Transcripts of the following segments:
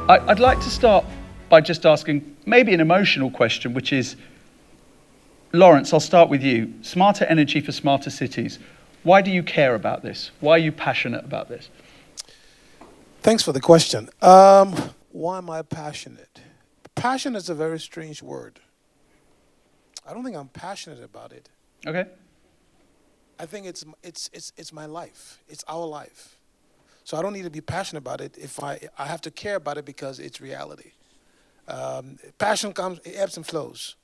I'd like to start by just asking maybe an emotional question, which is, Lawrence, I'll start with you. Smarter energy for smarter cities. Why do you care about this? Why are you passionate about this? Thanks for the question. Why am I passionate? Passion is a very strange word. I don't think I'm passionate about it. Okay. I think it's my life. It's our life. So I don't need to be passionate about it if I have to care about it because it's reality. Passion comes, it ebbs and flows,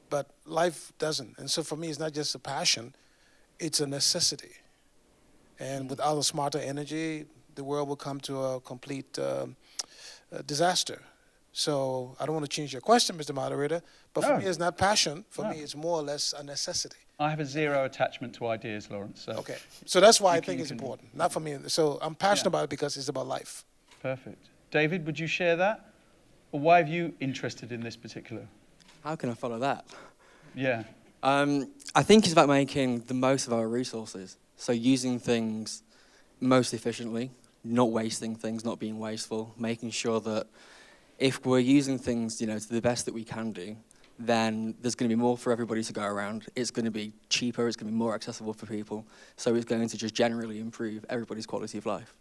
but life doesn't. And so for me, it's not just a passion, it's a necessity. And without a smarter energy, the world will come to a complete disaster. So I don't want to change your question, Mr. Moderator, but for me, it's not passion. For me, it's more or less a necessity. I have a zero attachment to ideas, Lawrence. So okay, so that's why I think it's important. Not for me. So I'm passionate about it because it's about life. Perfect. David, would you share that? Or why are you interested in this particular? How can I follow that? Yeah. I think it's about making the most of our resources. So using things most efficiently, not wasting things, not being wasteful, making sure that if we're using things, to the best that we can do, then there's going to be more for everybody to go around. It's going to be cheaper, it's going to be more accessible for people. So it's going to just generally improve everybody's quality of life.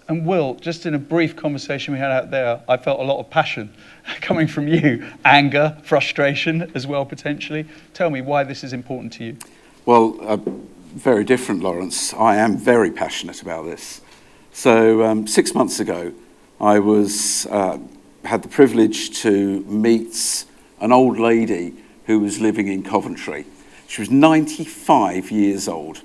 And Will, just in a brief conversation we had out there, I felt a lot of passion coming from you. Anger, frustration as well, potentially. Tell me why this is important to you. Well, very different, Lawrence. I am very passionate about this. So 6 months ago, I had the privilege to meet an old lady who was living in Coventry. She was 95 years old.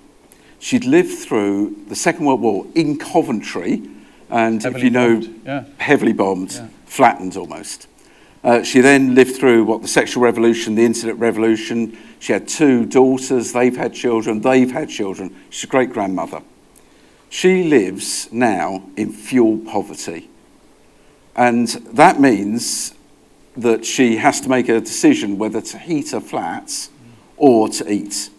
She'd lived through the Second World War in Coventry, and heavily if you know, bombed. heavily bombed, flattened almost. She then lived through the sexual revolution, the internet revolution. She had 2 daughters, they've had children. She's a great-grandmother. She lives now in fuel poverty. And that means that she has to make a decision whether to heat her flats or to eat.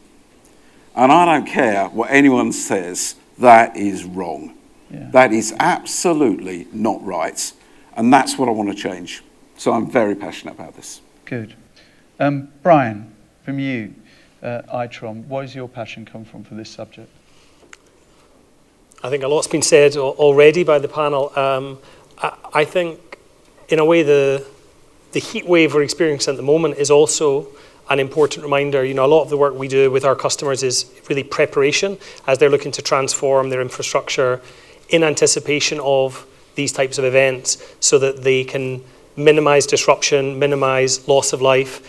And I don't care what anyone says, that is wrong. Yeah. That is absolutely not right. And that's what I want to change. So I'm very passionate about this. Good. Brian, from you, ITROM, where does your passion come from for this subject? I think a lot's been said already by the panel. I think, in a way, the heat wave we're experiencing at the moment is also an important reminder. A lot of the work we do with our customers is really preparation as they're looking to transform their infrastructure in anticipation of these types of events so that they can minimize disruption, minimize loss of life,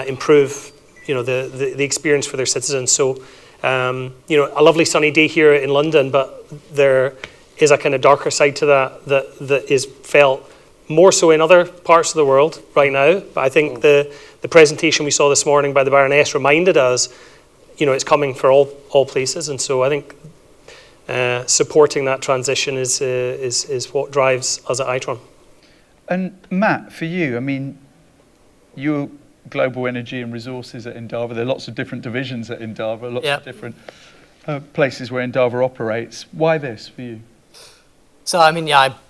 improve the experience for their citizens. So, a lovely sunny day here in London, but there is a kind of darker side to that is felt more so in other parts of the world right now. But I think the presentation we saw this morning by the Baroness reminded us, it's coming for all places. And so I think supporting that transition is what drives us at ITRON. And Matt, for you, you're global energy and resources at Endava. There are lots of different divisions at Endava, lots of different places where Endava operates. Why this for you? So,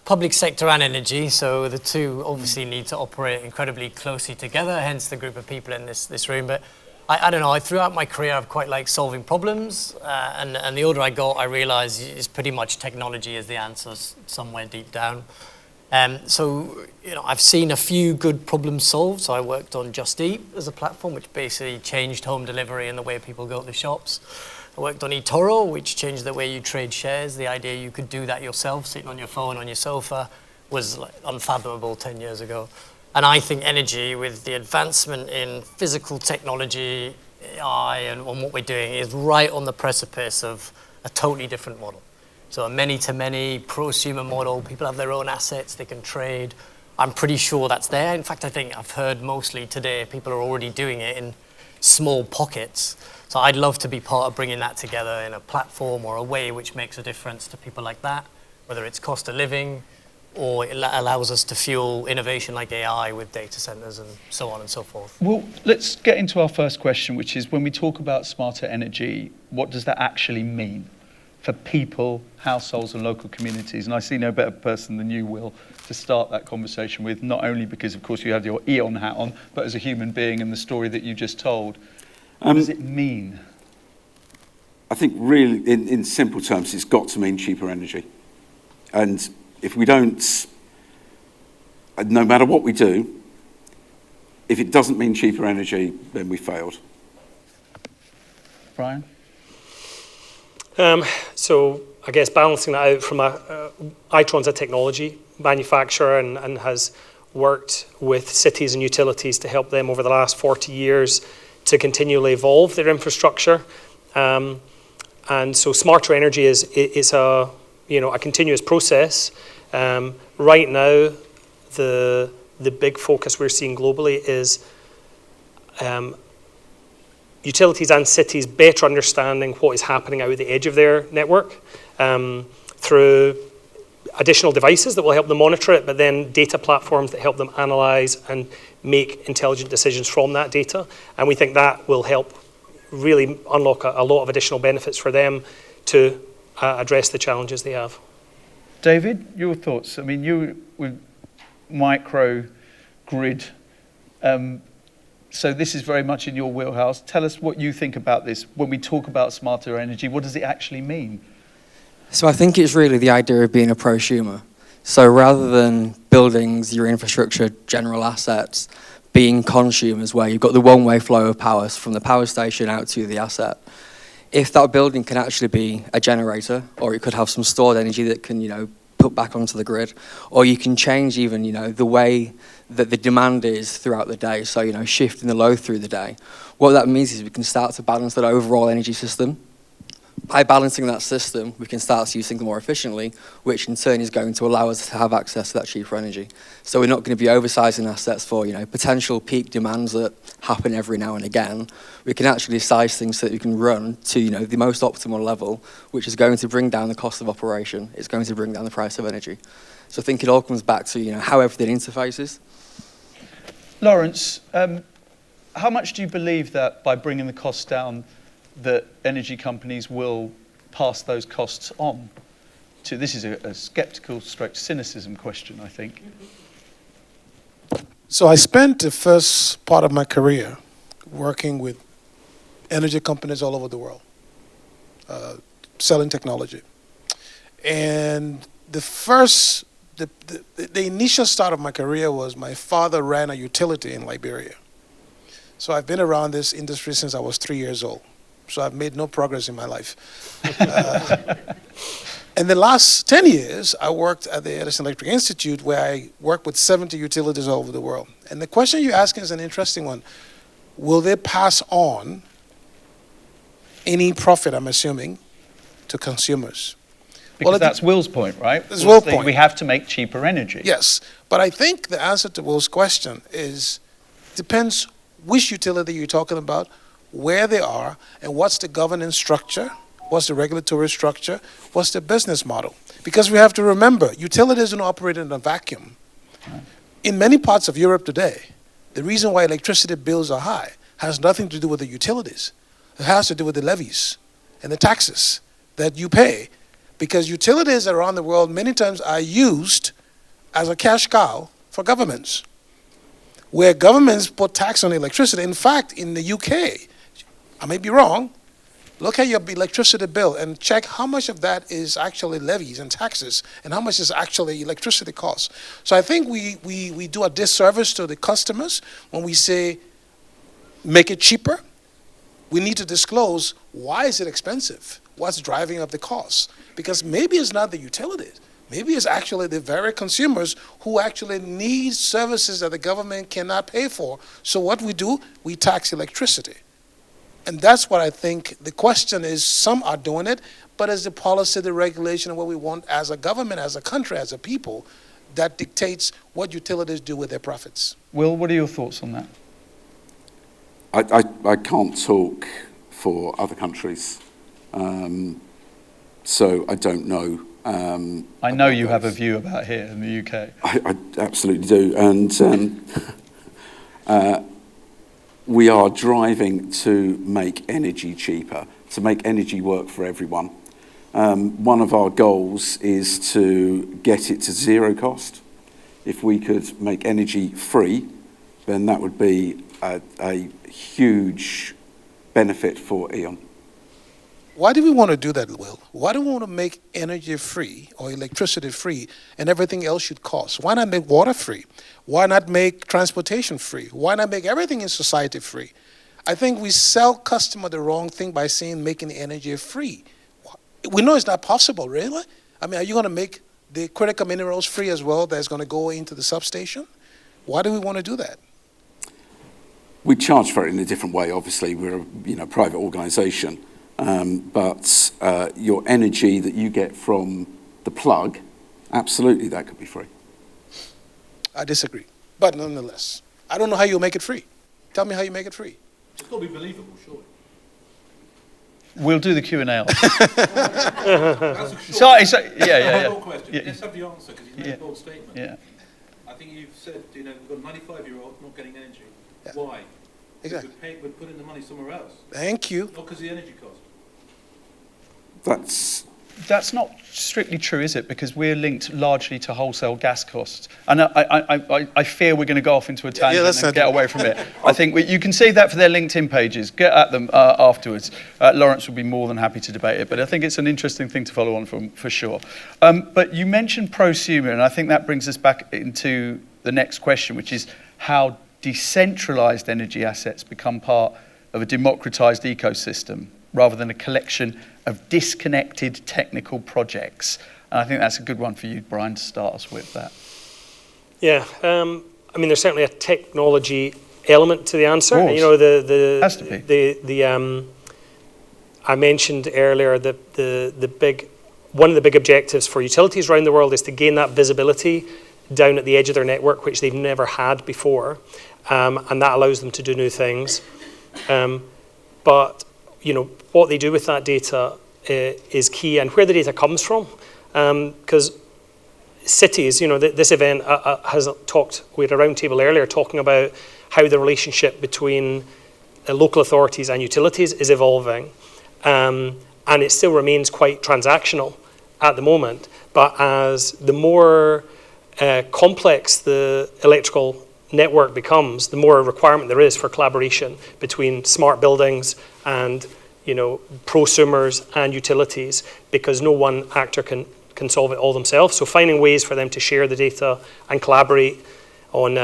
public sector and energy, so the two obviously need to operate incredibly closely together, hence the group of people in this room. But I don't know, throughout my career, I've quite liked solving problems. And the older I got, I realised it's pretty much technology is the answer somewhere deep down. So, I've seen a few good problems solved. So I worked on Just Eat as a platform, which basically changed home delivery and the way people go to the shops. I worked on eToro, which changed the way you trade shares. The idea you could do that yourself, sitting on your phone on your sofa, was unfathomable 10 years ago. And I think energy, with the advancement in physical technology, AI, and what we're doing, is right on the precipice of a totally different model. So a many-to-many prosumer model. People have their own assets they can trade. I'm pretty sure that's there. In fact, I think I've heard mostly today people are already doing it in small pockets. So I'd love to be part of bringing that together in a platform or a way which makes a difference to people like that, whether it's cost of living or it allows us to fuel innovation like AI with data centers and so on and so forth. Well, let's get into our first question, which is when we talk about smarter energy, what does that actually mean? for people, households and local communities. And I see no better person than you, Will, to start that conversation with, not only because, of course, you have your Eon hat on, but as a human being and the story that you just told. What does it mean? I think really, in simple terms, it's got to mean cheaper energy. And if we don't, no matter what we do, if it doesn't mean cheaper energy, then we failed. Brian? So I guess balancing that out from Itron's a technology manufacturer and has worked with cities and utilities to help them over the last 40 years to continually evolve their infrastructure. And so smarter energy is a continuous process. Right now, the big focus we're seeing globally is utilities and cities better understanding what is happening out at the edge of their network through additional devices that will help them monitor it, but then data platforms that help them analyze and make intelligent decisions from that data. And we think that will help really unlock a lot of additional benefits for them to address the challenges they have. David, your thoughts? I mean, you with microgrid, so this is very much in your wheelhouse. Tell us what you think about this. When we talk about smarter energy, what does it actually mean? So I think it's really the idea of being a prosumer. So rather than buildings, your infrastructure, general assets, being consumers where you've got the one-way flow of power from the power station out to the asset. If that building can actually be a generator, or it could have some stored energy that can, put back onto the grid, or you can change even, the way that the demand is throughout the day. So, shifting the load through the day. What that means is we can start to balance that overall energy system. By balancing that system, we can start to use things more efficiently, which in turn is going to allow us to have access to that cheaper energy. So we're not going to be oversizing assets for, potential peak demands that happen every now and again. We can actually size things so that we can run to, the most optimal level, which is going to bring down the cost of operation. It's going to bring down the price of energy. So I think it all comes back to, how everything interfaces. Lawrence, how much do you believe that by bringing the costs down, that energy companies will pass those costs on to? This is a skeptical stroke cynicism question, I think. So I spent the first part of my career working with energy companies all over the world, selling technology. And the initial start of my career was my father ran a utility in Liberia. So I've been around this industry since I was 3 years old. So I've made no progress in my life. In the last 10 years, I worked at the Edison Electric Institute, where I worked with 70 utilities all over the world. And the question you're asking is an interesting one. Will they pass on any profit, I'm assuming, to consumers? Because that's Will's point, right? That's Will's point. We have to make cheaper energy. Yes, but I think the answer to Will's question depends which utility you're talking about, where they are, and what's the governance structure, what's the regulatory structure, what's the business model. Because we have to remember, utilities don't operate in a vacuum. In many parts of Europe today, the reason why electricity bills are high has nothing to do with the utilities. It has to do with the levies and the taxes that you pay. Because utilities around the world many times are used as a cash cow for governments, where governments put tax on electricity. In fact, in the UK, I may be wrong, look at your electricity bill and check how much of that is actually levies and taxes and how much is actually electricity costs. So I think we do a disservice to the customers when we say make it cheaper. We need to disclose why is it expensive, what's driving up the costs. Because maybe it's not the utilities. Maybe it's actually the very consumers who actually need services that the government cannot pay for. So what we do, we tax electricity. And that's what I think the question is. Some are doing it, but it's the policy, the regulation, and what we want as a government, as a country, as a people, that dictates what utilities do with their profits. Will, what are your thoughts on that? I can't talk for other countries, so I don't know. I know you have a view about here in the UK. I absolutely do, and we are driving to make energy cheaper, to make energy work for everyone. One of our goals is to get it to zero cost. If we could make energy free, then that would be a huge benefit for E.ON. Why do we want to do that, Will? Why do we want to make energy free or electricity free and everything else should cost? Why not make water free? Why not make transportation free? Why not make everything in society free? I think we sell customer the wrong thing by saying making energy free. We know it's not possible, really. I mean, are you going to make the critical minerals free as well that's going to go into the substation? Why do we want to do that? We charge for it in a different way, obviously. We're a private organisation. But your energy that you get from the plug, absolutely that could be free. I disagree. But nonetheless, I don't know how you'll make it free. Tell me how you make it free. It's got to be believable, surely. We'll do the Q&A. That's a short question. Yeah. Let's have the answer, because you made a bold statement. Yeah. I think you've said, we've got a 95-year-old not getting energy. Yeah. Why? Exactly. We're putting the money somewhere else. Thank you. Not because of the energy cost. That's not strictly true, is it? Because we're linked largely to wholesale gas costs. And I fear we're going to go off into a tangent and get away from it. I think you can see that for their LinkedIn pages. Get at them afterwards. Lawrence would be more than happy to debate it, but I think it's an interesting thing to follow on from, for sure. But you mentioned prosumer, and I think that brings us back into the next question, which is how decentralised energy assets become part of a democratised ecosystem rather than a collection of disconnected technical projects. And I think that's a good one for you, Brian, to start us with that. Yeah, I mean, there's certainly a technology element to the answer. Of course. You know, Has to be. I mentioned earlier that one of the big objectives for utilities around the world is to gain that visibility down at the edge of their network, which they've never had before, and that allows them to do new things. But you know, what they do with that data is key, and where the data comes from. Because cities, you know, this event has talked, we had a roundtable earlier talking about how the relationship between local authorities and utilities is evolving. And it still remains quite transactional at the moment. But as the more complex the electrical network becomes, the more requirement there is for collaboration between smart buildings and, you know, prosumers and utilities, because no one actor can solve it all themselves. So finding ways for them to share the data and collaborate on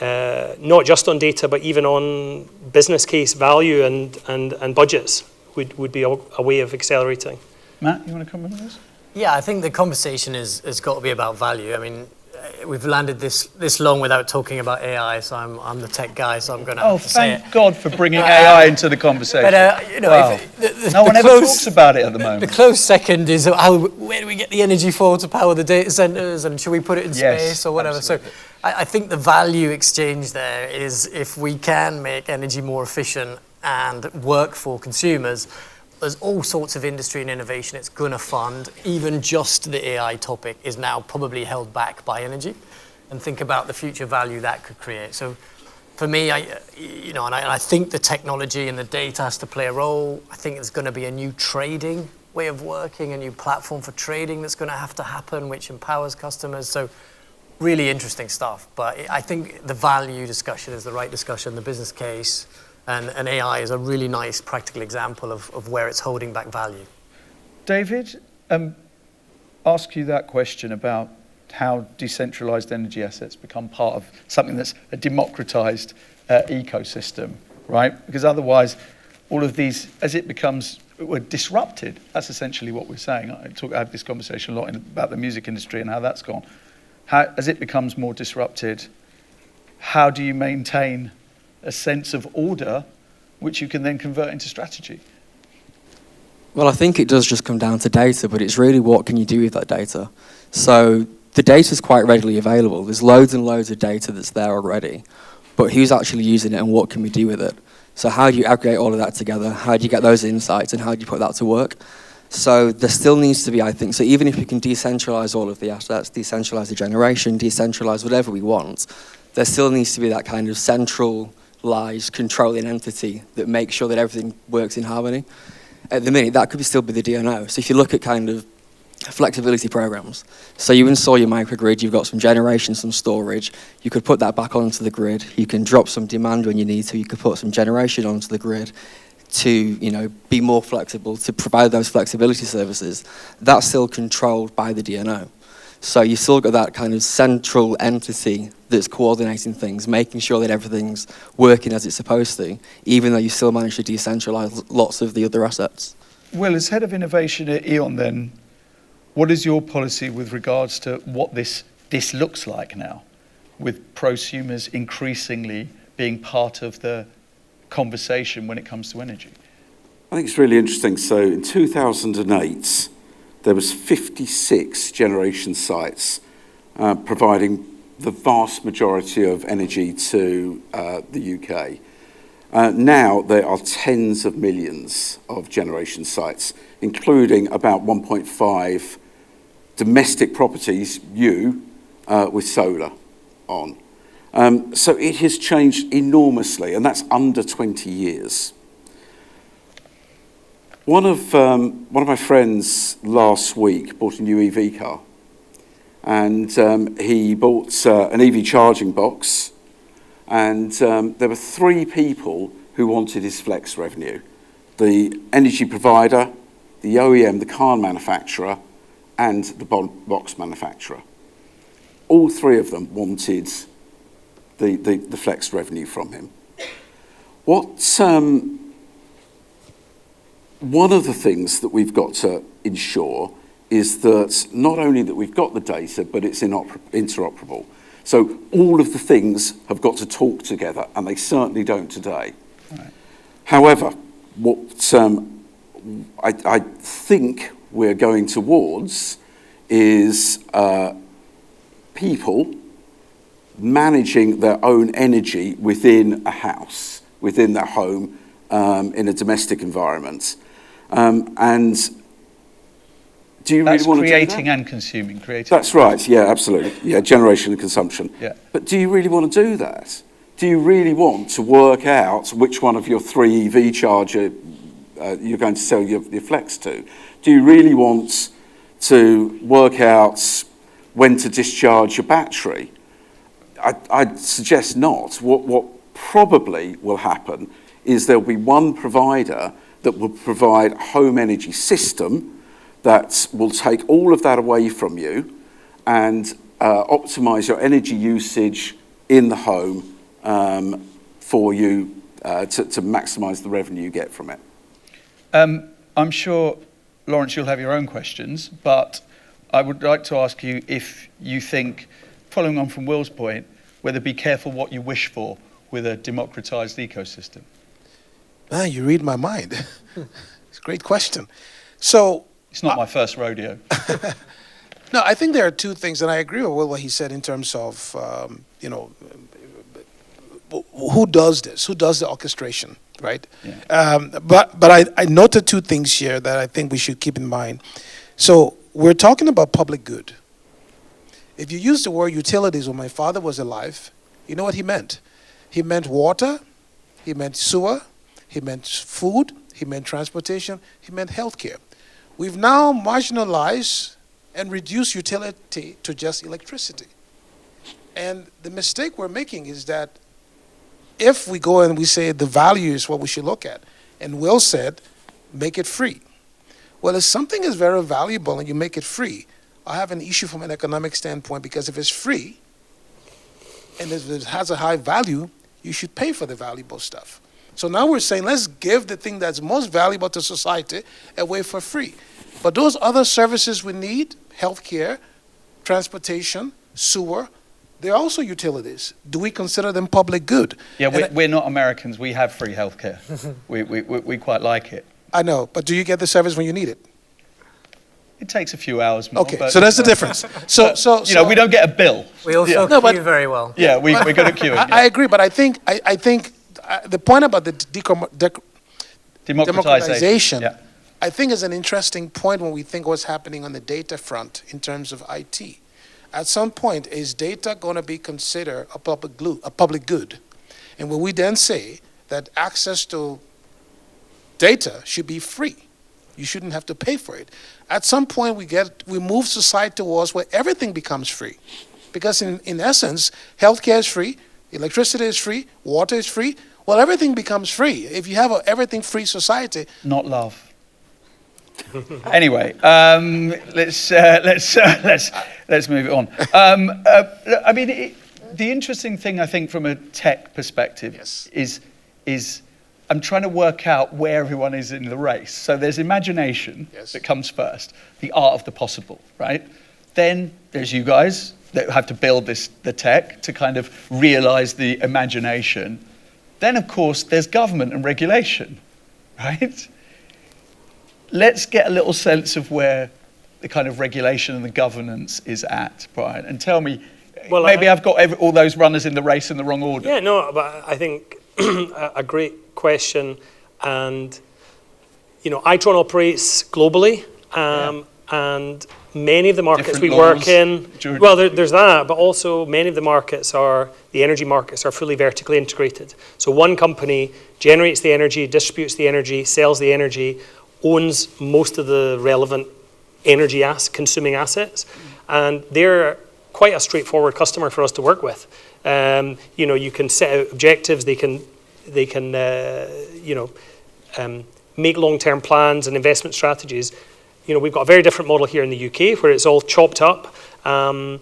not just on data, but even on business case value and budgets would be a way of accelerating. Matt, you want to come in on this? Yeah, I think the conversation has got to be about value. I mean, we've landed this long without talking about AI, so I'm the tech guy, so I'm going to have to say it. Thank God for bringing AI into the conversation. But, you know, wow. No one ever talks about it at the moment. The close second is where do we get the energy for to power the data centers, and should we put it in space or whatever? Absolutely. So I think the value exchange there is if we can make energy more efficient and work for consumers, there's all sorts of industry and innovation it's going to fund. Even just the AI topic is now probably held back by energy, and think about the future value that could create. So for me, I think the technology and the data has to play a role. I think there's going to be a new trading way of working, a new platform for trading that's going to have to happen, which empowers customers. So really interesting stuff. But I think the value discussion is the right discussion, the business case. And AI is a really nice practical example of where it's holding back value. David, ask you that question about how decentralized energy assets become part of something that's a democratized ecosystem, right? Because otherwise, all of these, as it becomes disrupted, that's essentially what we're saying. I had this conversation a lot about the music industry and how that's gone. As it becomes more disrupted, how do you maintain a sense of order, which you can then convert into strategy? Well, I think it does just come down to data, but it's really what can you do with that data. So the data is quite readily available. There's loads and loads of data that's there already, but who's actually using it and what can we do with it? So how do you aggregate all of that together? How do you get those insights and how do you put that to work? So there still needs to be, I think, so even if we can decentralize all of the assets, decentralize the generation, decentralize whatever we want, there still needs to be that kind of centralized controlling entity that makes sure that everything works in harmony. at the minute, that could still be the DNO. So if you look at kind of flexibility programs, so you install your microgrid, you've got some generation, some storage, you could put that back onto the grid, you can drop some demand when you need to, you could put some generation onto the grid to, you know, be more flexible, to provide those flexibility services. That's still controlled by the DNO. So you still got that kind of central entity that's coordinating things, making sure that everything's working as it's supposed to, even though you still manage to decentralize lots of the other assets. Will, as head of innovation at E.ON then, what is your policy with regards to what this looks like now, with prosumers increasingly being part of the conversation when it comes to energy? I think it's really interesting. So in 2008, there was 56 generation sites providing the vast majority of energy to the UK. Now there are tens of millions of generation sites, including about 1.5 domestic properties, with solar on. So it has changed enormously, and that's under 20 years. One of my friends last week bought a new EV car, and he bought an EV charging box, and there were 3 people who wanted his flex revenue: the energy provider, the OEM, the car manufacturer, and the box manufacturer. All 3 of them wanted the flex revenue from him. One of the things that we've got to ensure is that not only that we've got the data, but it's interoperable. So all of the things have got to talk together, and they certainly don't today. Right. However, what I think we're going towards is people managing their own energy within a house, within their home, in a domestic environment. And do you really want to do that? That's creating and consuming. That's right, yeah, absolutely. Yeah, generation and consumption. Yeah. But do you really want to do that? Do you really want to work out which one of your 3 EV charger you're going to sell your flex to? Do you really want to work out when to discharge your battery? I'd suggest not. What probably will happen is there'll be one provider that will provide a home energy system that will take all of that away from you and optimize your energy usage in the home for you to maximize the revenue you get from it. I'm sure, Lawrence, you'll have your own questions, but I would like to ask you if you think, following on from Will's point, whether be careful what you wish for with a democratized ecosystem. Man, you read my mind. It's a great question. So it's not my first rodeo. No, I think there are 2 things, and I agree with Will what he said in terms of who does this, who does the orchestration, right? Yeah. But I noted 2 things here that I think we should keep in mind. So we're talking about public good. If you use the word utilities when my father was alive, you know what he meant? He meant water, he meant sewer, he meant food, he meant transportation, he meant healthcare. We've now marginalized and reduced utility to just electricity. And the mistake we're making is that if we go and we say the value is what we should look at, and Will said, make it free. Well, if something is very valuable and you make it free, I have an issue from an economic standpoint, because if it's free and if it has a high value, you should pay for the valuable stuff. So now we're saying, let's give the thing that's most valuable to society away for free. But those other services we need, healthcare, transportation, sewer, they're also utilities. Do we consider them public good? Yeah, we're not Americans. We have free healthcare. we quite like it. I know, but do you get the service when you need it? It takes a few hours more. Okay, so that's the difference. So we don't get a bill. We also queue very well. Yeah, we're good at queuing. I agree, but I think the point about the democratization, yeah. I think is an interesting point when we think what's happening on the data front in terms of IT. At some point, is data going to be considered a public good? And will we then say that access to data should be free? You shouldn't have to pay for it. At some point, we move society towards where everything becomes free. Because in essence, healthcare is free, electricity is free, water is free. Well, everything becomes free. If you have an everything-free society. Not love. Anyway, let's move it on. I mean, the interesting thing I think from a tech perspective is I'm trying to work out where everyone is in the race. So there's imagination that comes first, the art of the possible, right? Then there's you guys that have to build the tech to kind of realize the imagination. Then, of course, there's government and regulation, right? Let's get a little sense of where the kind of regulation and the governance is at, Brian, and tell me, well, maybe I've got all those runners in the race in the wrong order. Yeah, no, but I think a great question, and Itron operates globally, and many of the markets Different we laws, work in, well, there's that, but also many of the energy markets are fully vertically integrated. So one company generates the energy, distributes the energy, sells the energy, owns most of the relevant energy consuming assets, and they're quite a straightforward customer for us to work with. You can set out objectives, they can make long-term plans and investment strategies. We've got a very different model here in the UK where it's all chopped up, and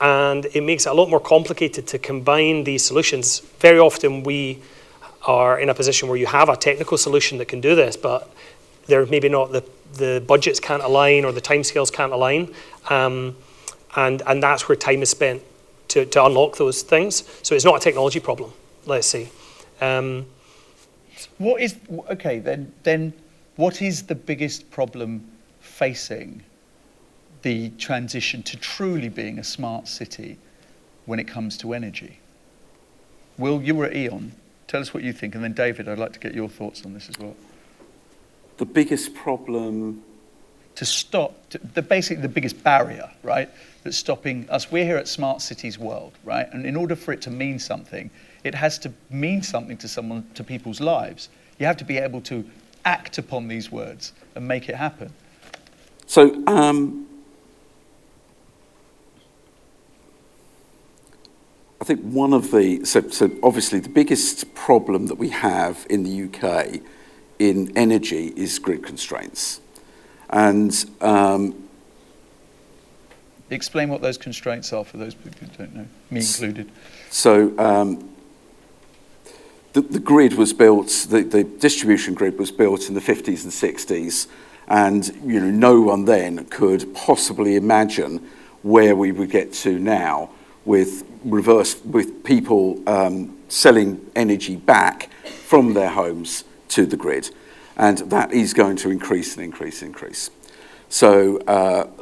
it makes it a lot more complicated to combine these solutions. Very often we are in a position where you have a technical solution that can do this, but there maybe not the budgets can't align or the timescales can't align, and that's where time is spent to unlock those things. So it's not a technology problem, let's say. Then what is the biggest problem facing the transition to truly being a smart city when it comes to energy? Will, you were at E.ON. Tell us what you think, and then David, I'd like to get your thoughts on this as well. The biggest problem to stop, basically the biggest barrier, right, that's stopping us. We're here at Smart Cities World, right? And in order for it to mean something, it has to mean something to people's lives. You have to be able to act upon these words and make it happen. So, I think one of so obviously the biggest problem that we have in the UK in energy is grid constraints. And explain what those constraints are for those people who don't know, me included. So the grid was built, the distribution grid was built in the 50s and 60s, and no one then could possibly imagine where we would get to now with people selling energy back from their homes to the grid. And that is going to increase and increase and increase. So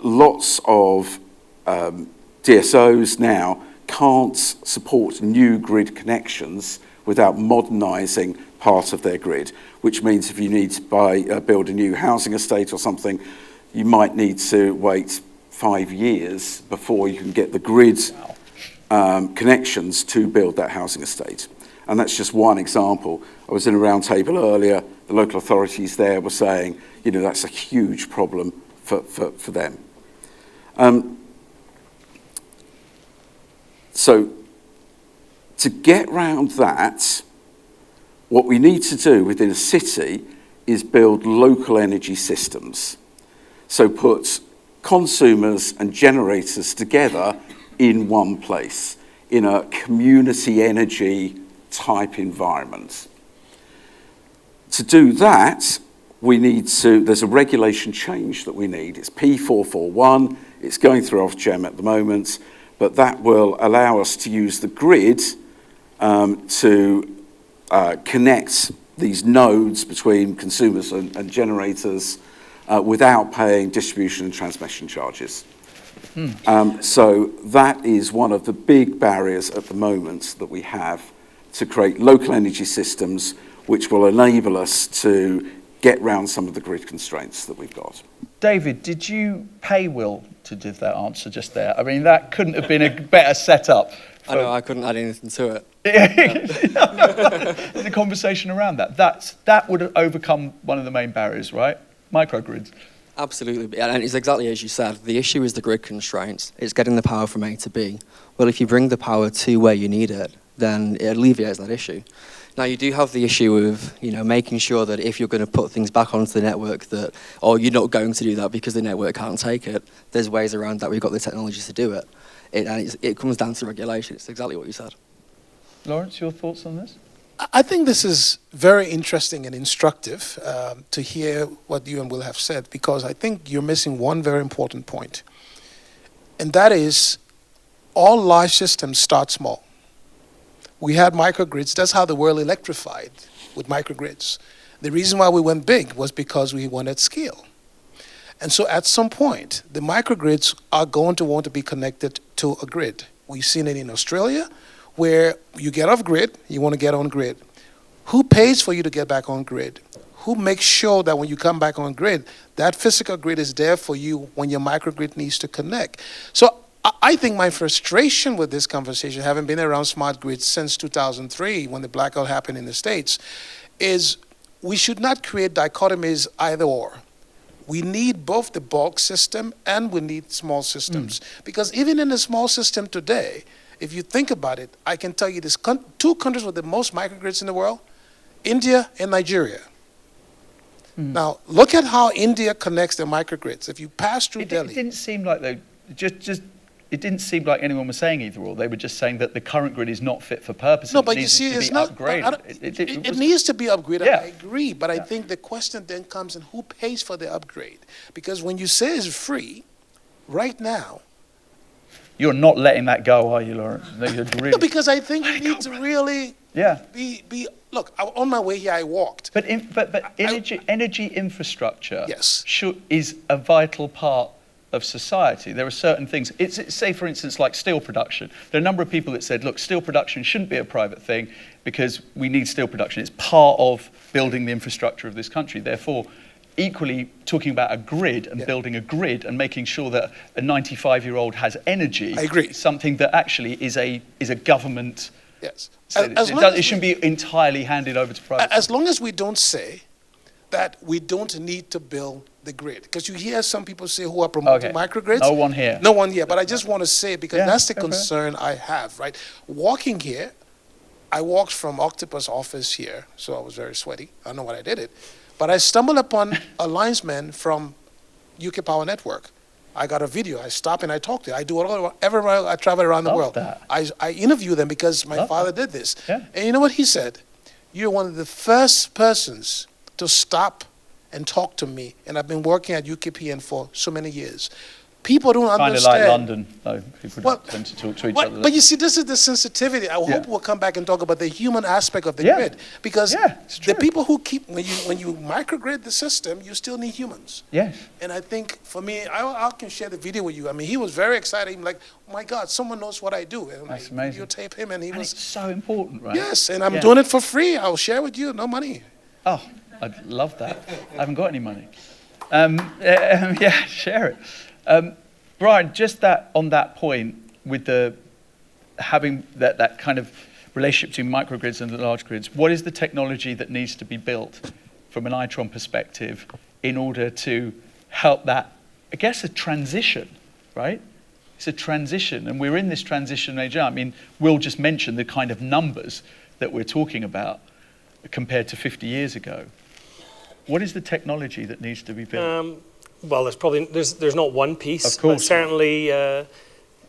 lots of DSOs now can't support new grid connections without modernising part of their grid, which means if you need to build a new housing estate or something, you might need to wait 5 years before you can get the grid connections to build that housing estate. And that's just one example. I was in a round table earlier, the local authorities there were saying, that's a huge problem for them. So to get round that, what we need to do within a city is build local energy systems. So put consumers and generators together in one place, in a community energy type environment. To do that, there's a regulation change that we need. It's P441, it's going through Ofgem at the moment, but that will allow us to use the grid to connect these nodes between consumers and generators without paying distribution and transmission charges. So that is one of the big barriers at the moment that we have to create local energy systems which will enable us to get round some of the grid constraints that we've got. David, did you pay Will to give that answer just there? I mean, that couldn't have been a better setup. I know, I couldn't add anything to it. The conversation around that would have overcome one of the main barriers, right? microgrids. Absolutely, and it's exactly as you said. The issue is the grid constraints. It's getting the power from A to B. Well, if you bring the power to where you need it, then it alleviates that issue. Now, you do have the issue of, making sure that if you're going to put things back onto the network or you're not going to do that because the network can't take it, there's ways around that. We've got the technology to do it. And it comes down to regulation. It's exactly what you said. Lawrence, your thoughts on this? I think this is very interesting and instructive to hear what you and Will have said, because I think you're missing one very important point. And that is, all large systems start small. We had microgrids. That's how the world electrified, with microgrids. The reason why we went big was because we wanted scale. And so at some point, the microgrids are going to want to be connected to a grid. We've seen it in Australia, where you get off grid, you want to get on grid. Who pays for you to get back on grid? Who makes sure that when you come back on grid, that physical grid is there for you when your microgrid needs to connect? So I think my frustration with this conversation, having been around smart grids since 2003, when the blackout happened in the States, is we should not create dichotomies either or. We need both the bulk system and we need small systems. Because even in the small system today, if you think about it, I can tell you there's two countries with the most microgrids in the world, India and Nigeria. Now, look at how India connects their microgrids. If you pass through Delhi. It didn't seem like, though, it didn't seem like anyone was saying either or. They were just saying that the current grid is not fit for purpose. No, but you see, it's not upgraded. It needs to be upgraded. Yeah. I agree, but I think the question then comes in who pays for the upgrade? Because when you say it's free, right now. You're not letting that go, are you, Lawrence? No, you're really. No, because I think we need to really be. Look, on my way here, I walked. But energy infrastructure yes. is a vital part of society. There are certain things. Say, for instance, like steel production. There are a number of people that said, look, steel production shouldn't be a private thing because we need steel production. It's part of building the infrastructure of this country. Therefore, equally talking about a grid and building a grid and making sure that a 95-year-old has energy. I agree. Is something that actually is a government. Yes. So it shouldn't be entirely handed over to private. As long as we don't say that we don't need to build the grid. Because you hear some people say who are promoting microgrids. No one here. No one here. But I just want to say, because that's the concern I have, right? Walking here, I walked from Octopus office here, so I was very sweaty. I don't know what I did it. But I stumbled upon a linesman from UK Power Network. I got a video. I stop and I talk to them. I do it everywhere I travel around the world. I interview them because my father did this. Yeah. And you know what he said? You're one of the first persons to stop and talk to me. And I've been working at UKPN for so many years. People don't understand. Kind of like London, though. People don't tend to talk to each other. But you see, this is the sensitivity. I hope we'll come back and talk about the human aspect of the grid. Because the people who keep, when you microgrid the system, you still need humans. Yes. And I think, for me, I can share the video with you. I mean, he was very excited. He's like, oh my God, someone knows what I do. And that's amazing. You tape him and it's so important, right? Yes, and I'm doing it for free. I'll share with you, no money. Oh, I'd love that. I haven't got any money. Share it. Brian, just on that point, with having that kind of relationship between microgrids and the large grids, what is the technology that needs to be built from an ITRON perspective in order to help that, I guess, a transition, right? It's a transition, and we're in this transition age. I mean, Will just mentioned the kind of numbers that we're talking about compared to 50 years ago. What is the technology that needs to be built? Well, there's not one piece. Of course. But certainly.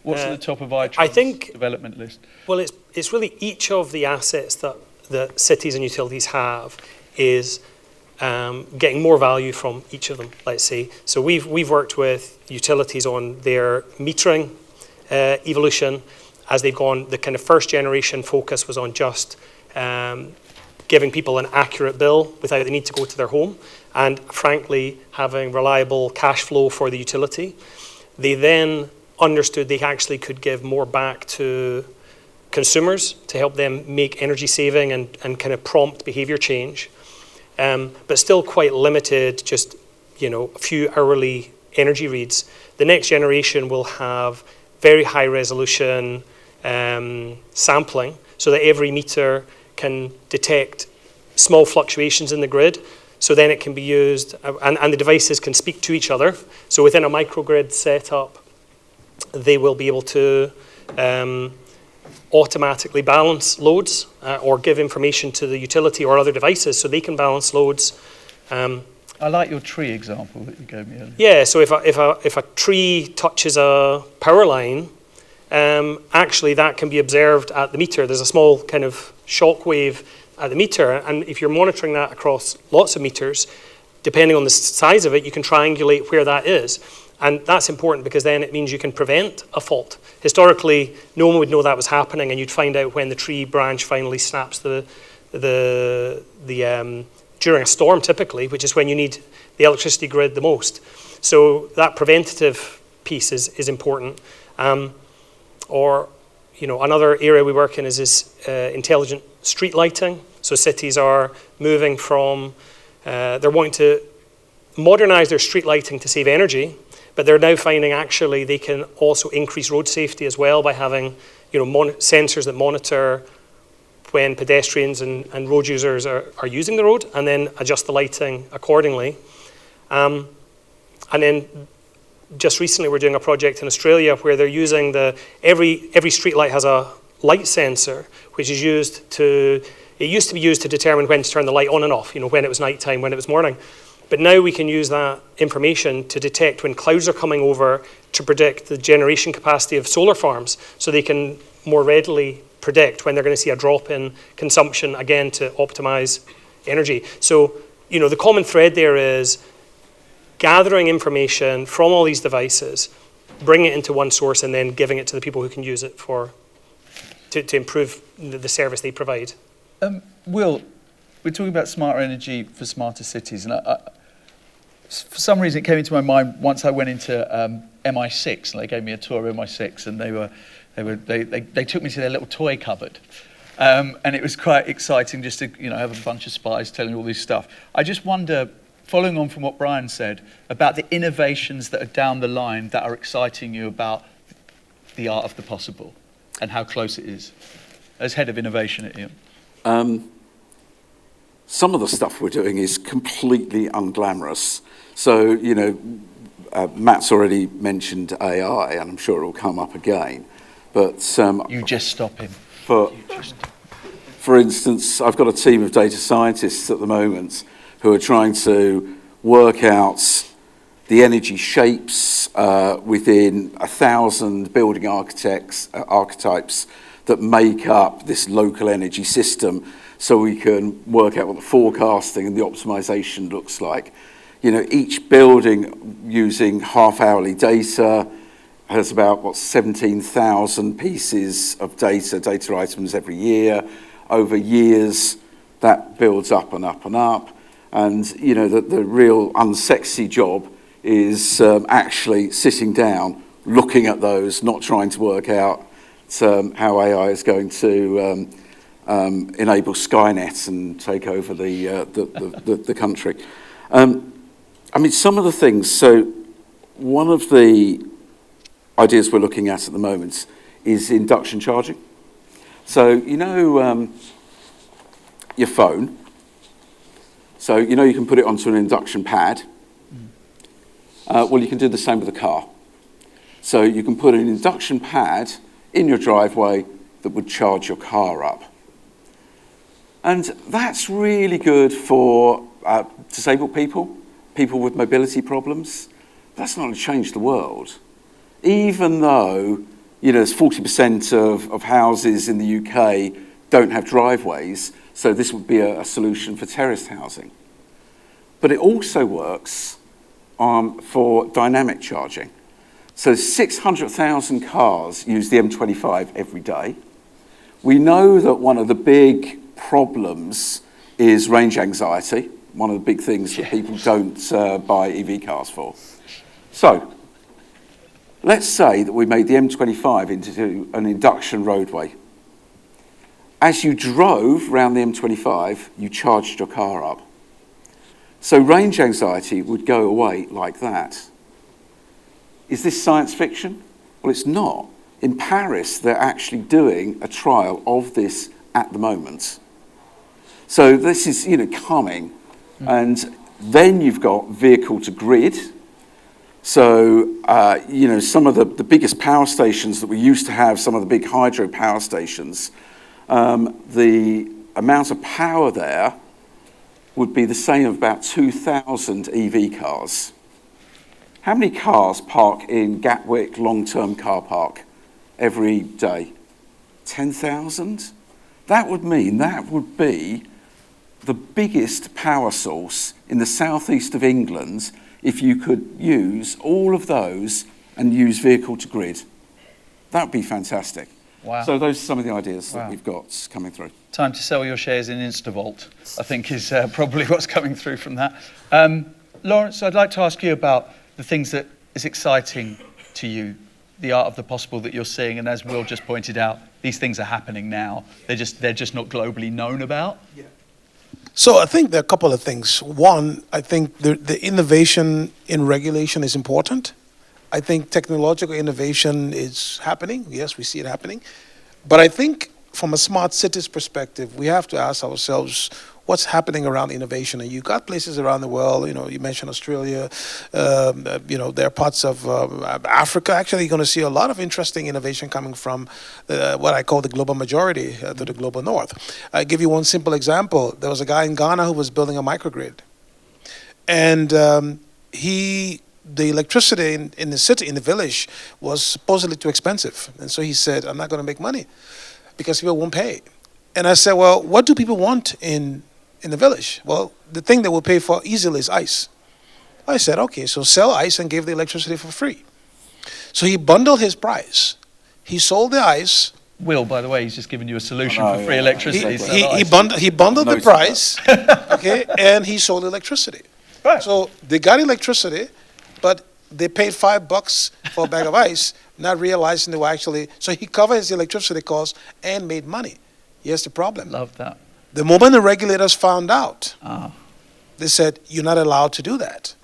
What's at the top of ITRON's development list? Well, it's really each of the assets that cities and utilities have is getting more value from each of them, let's say. So we've worked with utilities on their metering evolution as they've gone. The kind of first generation focus was on just giving people an accurate bill without the need to go to their home, and frankly, having reliable cash flow for the utility. They then understood they actually could give more back to consumers to help them make energy saving and kind of prompt behavior change, but still quite limited, just a few hourly energy reads. The next generation will have very high resolution sampling so that every meter can detect small fluctuations in the grid. So then it can be used, and the devices can speak to each other. So within a microgrid setup, they will be able to automatically balance loads or give information to the utility or other devices so they can balance loads. I like your tree example that you gave me earlier. Yeah, so if a tree touches a power line, actually that can be observed at the meter. There's a small kind of shock wave at the meter, and if you're monitoring that across lots of meters, depending on the size of it, you can triangulate where that is. And that's important because then it means you can prevent a fault. Historically, no one would know that was happening, and you'd find out when the tree branch finally snaps during a storm typically, which is when you need the electricity grid the most. So that preventative piece is important. Or, another area we work in is this intelligent street lighting. So cities are moving from, they're wanting to modernize their street lighting to save energy, but they're now finding actually they can also increase road safety as well by having, sensors that monitor when pedestrians and road users are using the road, and then adjust the lighting accordingly. And then just recently we're doing a project in Australia where they're using every street light has a light sensor, which is used to determine when to turn the light on and off, when it was nighttime, when it was morning. But now we can use that information to detect when clouds are coming over to predict the generation capacity of solar farms, so they can more readily predict when they're going to see a drop in consumption, again, to optimize energy. So, the common thread there is gathering information from all these devices, bringing it into one source, and then giving it to the people who can use it to improve the service they provide. Will, we're talking about smarter energy for smarter cities, and for some reason it came into my mind once I went into MI6, and they gave me a tour of MI6, and they took me to their little toy cupboard, and it was quite exciting just to have a bunch of spies telling you all this stuff. I just wonder, following on from what Brian said about the innovations that are down the line that are exciting you about the art of the possible and how close it is, as head of innovation at IAM. Some of the stuff we're doing is completely unglamorous. So, Matt's already mentioned AI, and I'm sure it will come up again. But you just stop him. For instance, I've got a team of data scientists at the moment who are trying to work out the energy shapes within 1,000 building archetypes that make up this local energy system, so we can work out what the forecasting and the optimization looks like. Each building using half-hourly data has about 17,000 pieces of data items every year. Over years, that builds up and up and up. And the real unsexy job is actually sitting down, looking at those, not trying to work out how AI is going to enable Skynet and take over the country. Some of the things. So one of the ideas we're looking at the moment is induction charging. So your phone. So you can put it onto an induction pad. Well, you can do the same with a car. So you can put an induction pad in your driveway that would charge your car up. And that's really good for disabled people with mobility problems. That's not going to change the world. Even though, there's 40% of houses in the UK don't have driveways, so this would be a solution for terraced housing. But it also works for dynamic charging. So 600,000 cars use the M25 every day. We know that one of the big problems is range anxiety, one of the big things that people don't buy EV cars for. So let's say that we made the M25 into an induction roadway. As you drove around the M25, you charged your car up. So range anxiety would go away like that. Is this science fiction? Well, it's not. In Paris, they're actually doing a trial of this at the moment. So this is, coming. And then you've got vehicle to grid. So, some of the biggest power stations that we used to have, some of the big hydro power stations, the amount of power there would be the same of about 2,000 EV cars. How many cars park in Gatwick long-term car park every day? 10,000? That would mean that would be the biggest power source in the southeast of England if you could use all of those and use vehicle to grid. That would be fantastic. Wow. So those are some of the ideas that we've got coming through. Time to sell your shares in Instavolt, I think is probably what's coming through from that. Lawrence, I'd like to ask you about the things that is exciting to you, the art of the possible that you're seeing, and as Will just pointed out, these things are happening now. They're just not globally known about. Yeah. So I think there are a couple of things. One, I think the innovation in regulation is important. I think technological innovation is happening. Yes, we see it happening. But I think from a smart cities perspective, we have to ask ourselves what's happening around innovation. And you've got places around the world, you mentioned Australia, there are parts of Africa. Actually, you're going to see a lot of interesting innovation coming from what I call the global majority to the global north. I'll give you one simple example. There was a guy in Ghana who was building a microgrid. And the electricity in the city, in the village, was supposedly too expensive. And so he said, I'm not going to make money because people won't pay. And I said, well, what do people want in the village? Well, the thing they will pay for easily is ice. I said, okay, so sell ice and give the electricity for free. So he bundled his price. He sold the ice. Will, by the way, he's just given you a solution for free electricity. He bundled the price, okay, and he sold electricity. Right. So they got electricity, but they paid $5 for a bag of ice, not realizing they were actually, so he covered his electricity costs and made money. Here's the problem. Love that. The moment the regulators found out, they said, you're not allowed to do that.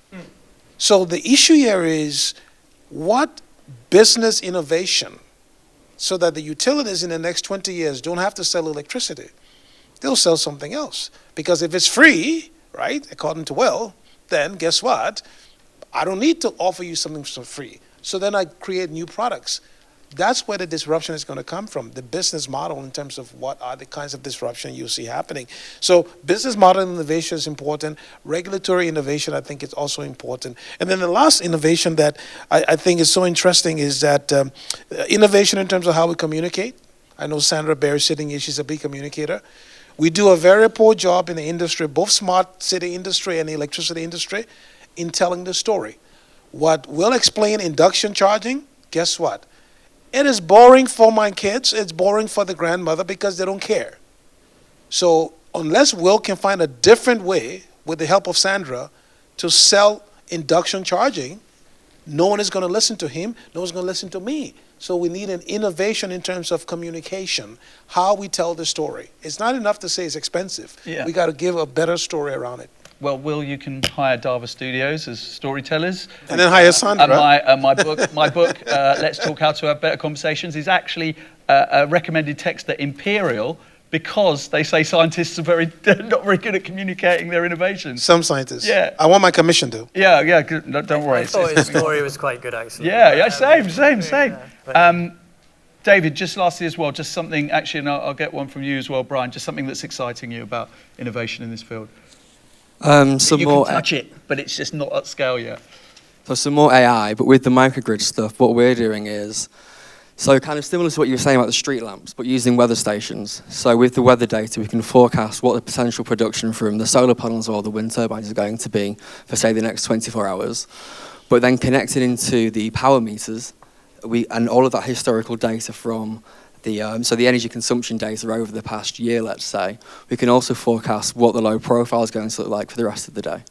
So the issue here is what business innovation so that the utilities in the next 20 years don't have to sell electricity. They'll sell something else. Because if it's free, right, according to Will, then guess what? I don't need to offer you something for free. So then I create new products. That's where the disruption is going to come from, the business model in terms of what are the kinds of disruption you see happening. So business model innovation is important. Regulatory innovation, I think, is also important. And then the last innovation that I think is so interesting is that innovation in terms of how we communicate. I know Sandra Bear is sitting here. She's a big communicator. We do a very poor job in the industry, both smart city industry and the electricity industry, in telling the story. What Will explain induction charging, guess what? It is boring for my kids. It's boring for the grandmother because they don't care. So unless Will can find a different way, with the help of Sandra, to sell induction charging, no one is going to listen to him. No one's going to listen to me. So we need an innovation in terms of communication, how we tell the story. It's not enough to say it's expensive. Yeah. We got to give a better story around it. Well, Will, you can hire Endava Studios as storytellers. And then hire Sandra. And my book, Let's Talk How to Have Better Conversations, is actually a recommended text at Imperial because they say scientists are not very good at communicating their innovations. Some scientists. Yeah. I want my commission though. Yeah, good. No, don't worry. I thought his story was quite good, actually. Yeah, same. Yeah, David, just lastly as well, just something, actually, and I'll get one from you as well, Brian, just something that's exciting you about innovation in this field. You can touch it, but it's just not at scale yet. So some more AI, but with the microgrid stuff, what we're doing is, so kind of similar to what you were saying about the street lamps, but using weather stations. So with the weather data, we can forecast what the potential production from the solar panels or the wind turbines is going to be for, say, the next 24 hours. But then connected into the power meters, and all of that historical data from the energy consumption data over the past year, let's say, we can also forecast what the load profile is going to look like for the rest of the day.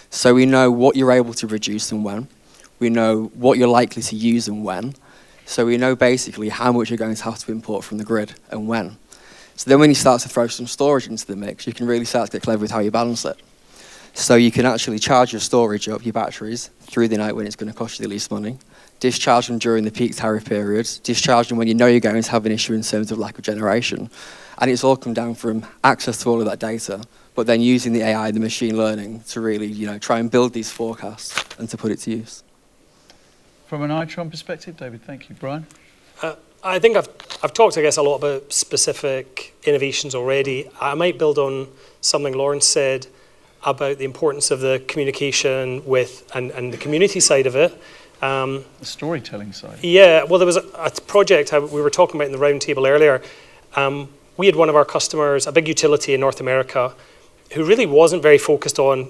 So we know what you're able to reduce and when. We know what you're likely to use and when. So we know basically how much you're going to have to import from the grid and when. So then when you start to throw some storage into the mix, you can really start to get clever with how you balance it. So you can actually charge your storage up, your batteries, through the night when it's going to cost you the least money, discharge them during the peak tariff periods, discharge them when you know you're going to have an issue in terms of lack of generation, And it's all come down from access to all of that data, but then using the AI, the machine learning, to really, try and build these forecasts and to put it to use. From an Itron perspective, David, thank you. Brian? I think I've talked, I guess, a lot about specific innovations already. I might build on something Lawrence said about the importance of the communication with and the community side of it. The storytelling side. Yeah, well, there was a project we were talking about in the round table earlier. We had one of our customers, a big utility in North America, who really wasn't very focused on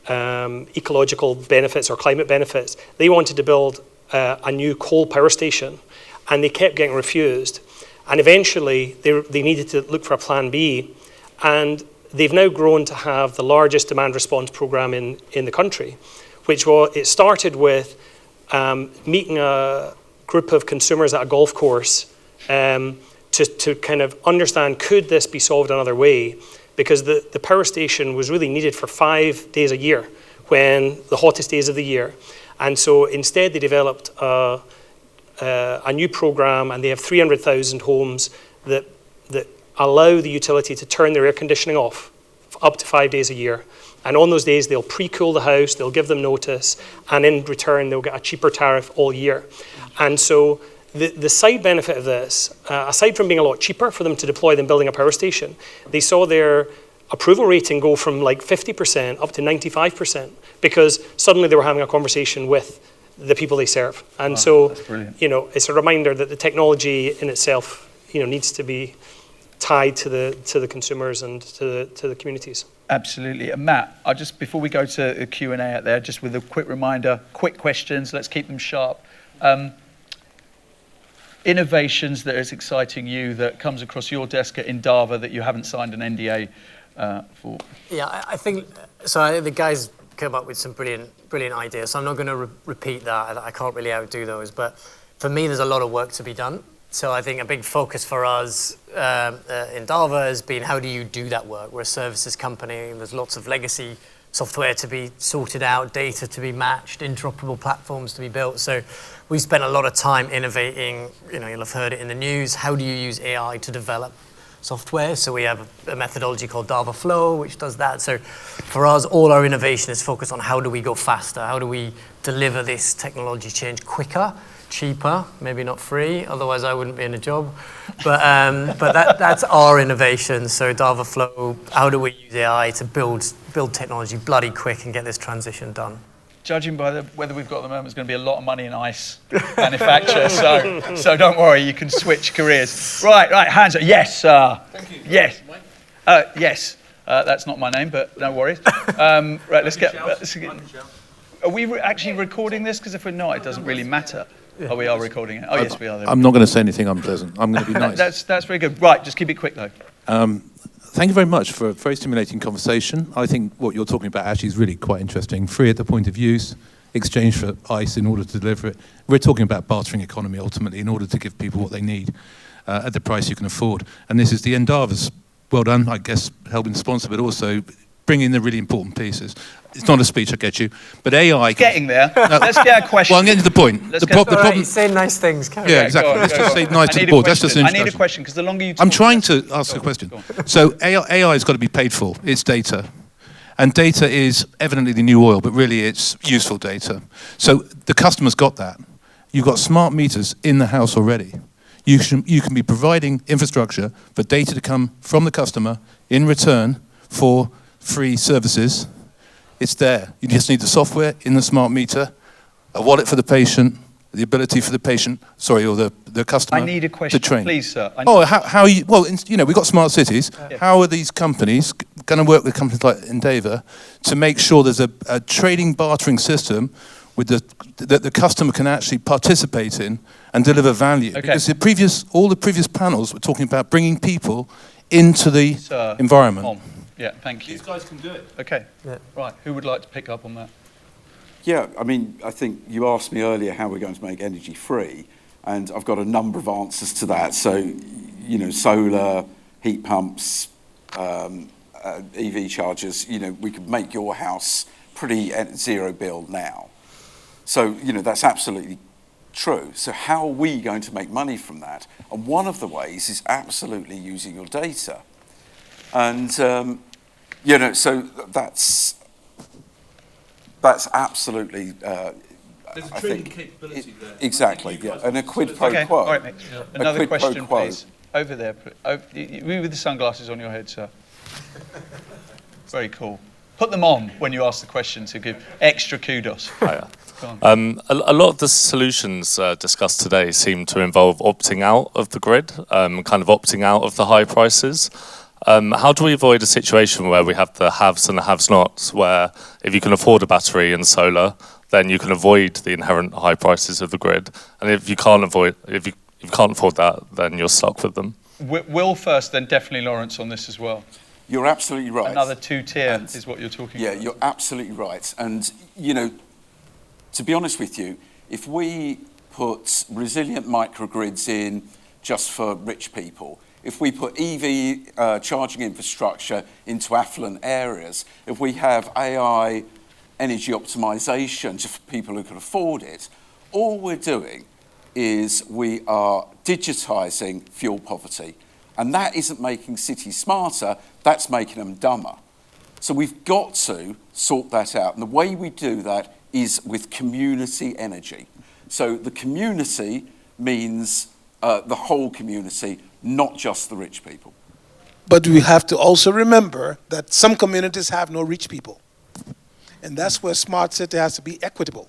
ecological benefits or climate benefits. They wanted to build a new coal power station, and they kept getting refused. And eventually, they needed to look for a plan B, and they've now grown to have the largest demand response program in the country, it started with meeting a group of consumers at a golf course to kind of understand, could this be solved another way? Because the power station was really needed for 5 days a year, when the hottest days of the year. And so instead they developed a new program, and they have 300,000 homes that allow the utility to turn their air conditioning off up to 5 days a year. And on those days, they'll pre-cool the house, they'll give them notice, and in return, they'll get a cheaper tariff all year. And so the side benefit of this, aside from being a lot cheaper for them to deploy than building a power station, they saw their approval rating go from like 50% up to 95%, because suddenly they were having a conversation with the people they serve. And so, it's a reminder that the technology in itself, needs to be tied to the consumers and to the communities. Absolutely. And Matt, before we go to the Q&A out there, just with a quick reminder, quick questions, let's keep them sharp. Innovations that is exciting you, that comes across your desk at Endava that you haven't signed an NDA for? Yeah, I think, so the guys came up with some brilliant ideas, so I'm not going to repeat that. I can't really outdo those, but for me, there's a lot of work to be done. So I think a big focus for us Endava has been, how do you do that work? We're a services company, and there's lots of legacy software to be sorted out, data to be matched, interoperable platforms to be built. So we spent a lot of time innovating. You'll have heard it in the news. How do you use AI to develop software? So we have a methodology called Endava Flow, which does that. So for us, all our innovation is focused on how do we go faster? How do we deliver this technology change quicker, cheaper, maybe not free, otherwise I wouldn't be in a job. But that's our innovation. So Endava Flow, how do we use AI to build technology bloody quick and get this transition done? Judging by the weather we've got at the moment, there's going to be a lot of money in ice manufacture, so don't worry, you can switch careers. Right, hands up. Yes, Thank you. Yes. Yes. That's not my name, but no worries. Right, let's get. Are we actually recording this? Because if we're not, it doesn't really matter. Oh, we are recording it. Oh, yes, we are. I'm not going to say anything unpleasant. I'm going to be nice. That's very good. Right, just keep it quick, though. Thank you very much for a very stimulating conversation. I think what you're talking about actually is really quite interesting. Free at the point of use, exchange for ice in order to deliver it. We're talking about bartering economy, ultimately, in order to give people what they need at the price you can afford. And this is the Endava's, well done, I guess, helping sponsor, but also bring in the really important pieces. It's not a speech, I get you, but AI... Getting there. No, let's get a question. Well, I'm getting to the point. The problem... say nice things. Yeah, exactly. Let's just say nice to the board. That's just an introduction. I need a question, because the longer you talk... I'm trying to ask a question. So AI has got to be paid for. It's data. And data is evidently the new oil, but really it's useful data. So the customer's got that. You've got smart meters in the house already. You can be providing infrastructure for data to come from the customer in return for free services. It's there. You just need the software in the smart meter, a wallet for the patient, the ability for the patient, or the customer to train. I need a question, please, sir. We've got smart cities. Yeah. How are these companies going to work with companies like Endava to make sure there's a trading bartering system that the customer can actually participate in and deliver value? Okay. Because all the previous panels were talking about bringing people into the environment. Yeah, thank you. These guys can do it. Okay, right. Who would like to pick up on that? Yeah, I mean, I think you asked me earlier how we're going to make energy free, and I've got a number of answers to that. So, solar, heat pumps, EV chargers, we could make your house pretty zero bill now. So, that's absolutely true. So how are we going to make money from that? And one of the ways is absolutely using your data. And, so that's absolutely... There's a trading capability there. Exactly, yeah. And a quid pro Okay, quo. all right, Nick. Another quid pro question, quo. please. Over there. You with the sunglasses on your head, sir. Very cool. Put them on when you ask the question to give extra kudos. Hiya. A lot of the solutions discussed today seem to involve opting out of the grid, kind of opting out of the high prices. How do we avoid a situation where we have the haves and the have-nots, where if you can afford a battery and solar, then you can avoid the inherent high prices of the grid, and if you can't afford that, then you're stuck with them? Will first, then definitely Lawrence on this as well. You're absolutely right. Another two-tier is what you're talking about. Yeah, you're absolutely right. And, to be honest with you, if we put resilient microgrids in just for rich people, if we put EV charging infrastructure into affluent areas, if we have AI energy optimization just for people who can afford it, all we're doing is we are digitizing fuel poverty. And that isn't making cities smarter, that's making them dumber. So we've got to sort that out. And the way we do that is with community energy. So the community means the whole community, not just the rich people. But we have to also remember that some communities have no rich people. And that's where smart city has to be equitable.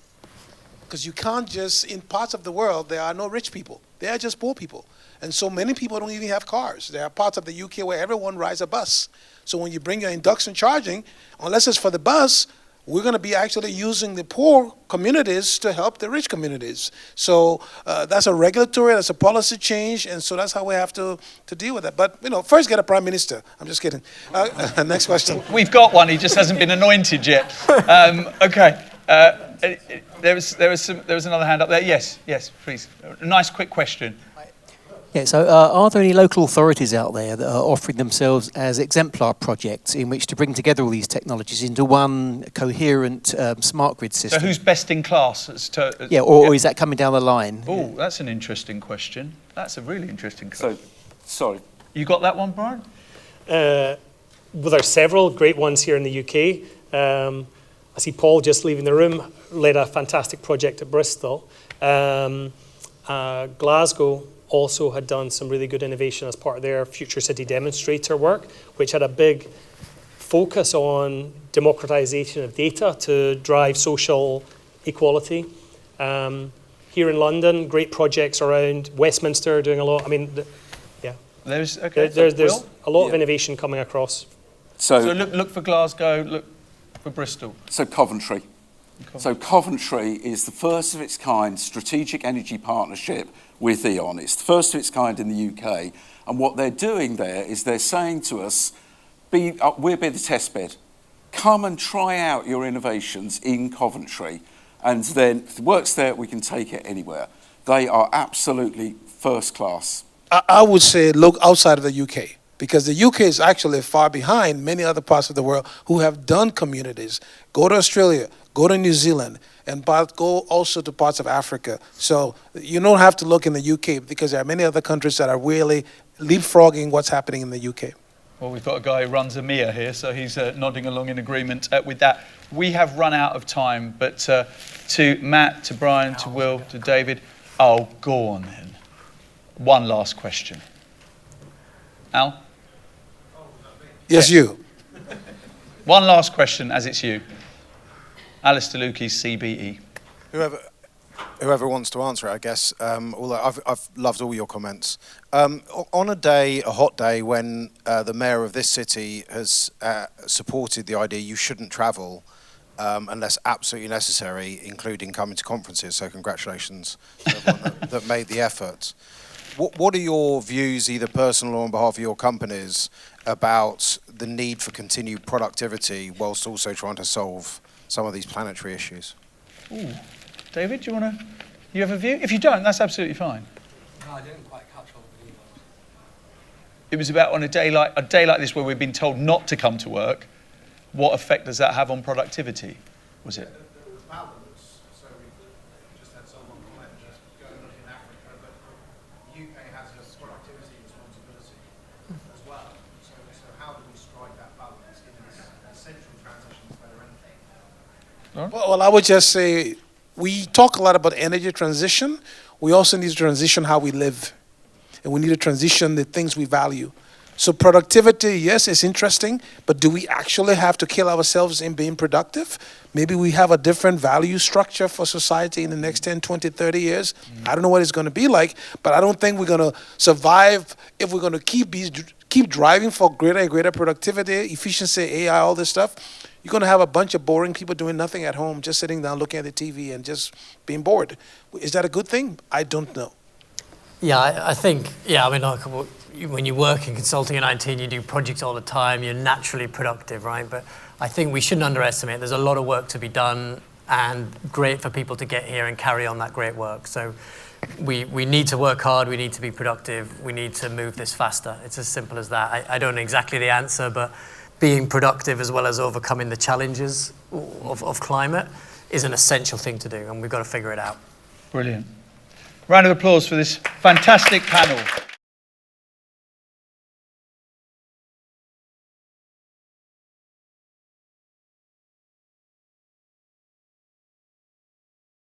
Because you can't just, in parts of the world, there are no rich people. There are just poor people. And so many people don't even have cars. There are parts of the UK where everyone rides a bus. So when you bring your induction charging, unless it's for the bus, we're going to be actually using the poor communities to help the rich communities. So that's a regulatory, that's a policy change, and so that's how we have to deal with that. But, first get a prime minister. I'm just kidding. Next question. We've got one, he just hasn't been anointed yet. Okay. There was another hand up there. Yes, please. A nice quick question. Yeah, so are there any local authorities out there that are offering themselves as exemplar projects in which to bring together all these technologies into one coherent smart grid system? So who's best in class? Or is that coming down the line? Oh, that's an interesting question. That's a really interesting question. Sorry. You got that one, Brian? Well, there's several great ones here in the UK. I see Paul just leaving the room, led a fantastic project at Bristol. Glasgow also had done some really good innovation as part of their Future City Demonstrator work, which had a big focus on democratization of data to drive social equality. Here in London, great projects around Westminster doing a lot. There's a lot of innovation coming across. So look for Glasgow, look for Bristol. So Coventry. So Coventry is the first of its kind strategic energy partnership with E.ON. It's the first of its kind in the UK. And what they're doing there is they're saying to us, we'll be the test bed. Come and try out your innovations in Coventry. And then if it works there, we can take it anywhere. They are absolutely first class. I would say look outside of the UK, because the UK is actually far behind many other parts of the world who have done communities. Go to Australia, go to New Zealand, and go also to parts of Africa. So you don't have to look in the UK, because there are many other countries that are really leapfrogging what's happening in the UK. Well, we've got a guy who runs EMEA here, so he's nodding along in agreement with that. We have run out of time, but to Matt, to Brian, to Will, to David, oh, go on then. One last question. Al? Yes, you. One last question, as it's you. Alistair Lukey's CBE. Whoever wants to answer it, I guess. Although I've loved all your comments. On a hot day, when the mayor of this city has supported the idea you shouldn't travel unless absolutely necessary, including coming to conferences, so congratulations to everyone that made the effort. What are your views, either personal or on behalf of your companies, about the need for continued productivity whilst also trying to solve some of these planetary issues? Ooh. David, do you have a view? If you don't, that's absolutely fine. No, I didn't quite catch all the views. It was about on a day like this where we've been told not to come to work, what effect does that have on productivity, was it? Well, I would just say we talk a lot about energy transition. We also need to transition how we live, and we need to transition the things we value. So productivity, yes, it's interesting, but do we actually have to kill ourselves in being productive? Maybe we have a different value structure for society in the next 10, 20, 30 years. I don't know what it's going to be like, but I don't think we're going to survive if we're going to keep driving for greater and greater productivity, efficiency, AI, all this stuff. You're going to have a bunch of boring people doing nothing at home, just sitting down, looking at the TV and just being bored. Is that a good thing? I don't know. Yeah, I think, yeah, I mean, like, when you work in consulting in IT and you do projects all the time, you're naturally productive, right? But I think we shouldn't underestimate. There's a lot of work to be done, and great for people to get here and carry on that great work. So we need to work hard, we need to be productive, we need to move this faster. It's as simple as that. I don't know exactly the answer, but being productive as well as overcoming the challenges of climate is an essential thing to do, and we've got to figure it out. Brilliant. Round of applause for this fantastic panel.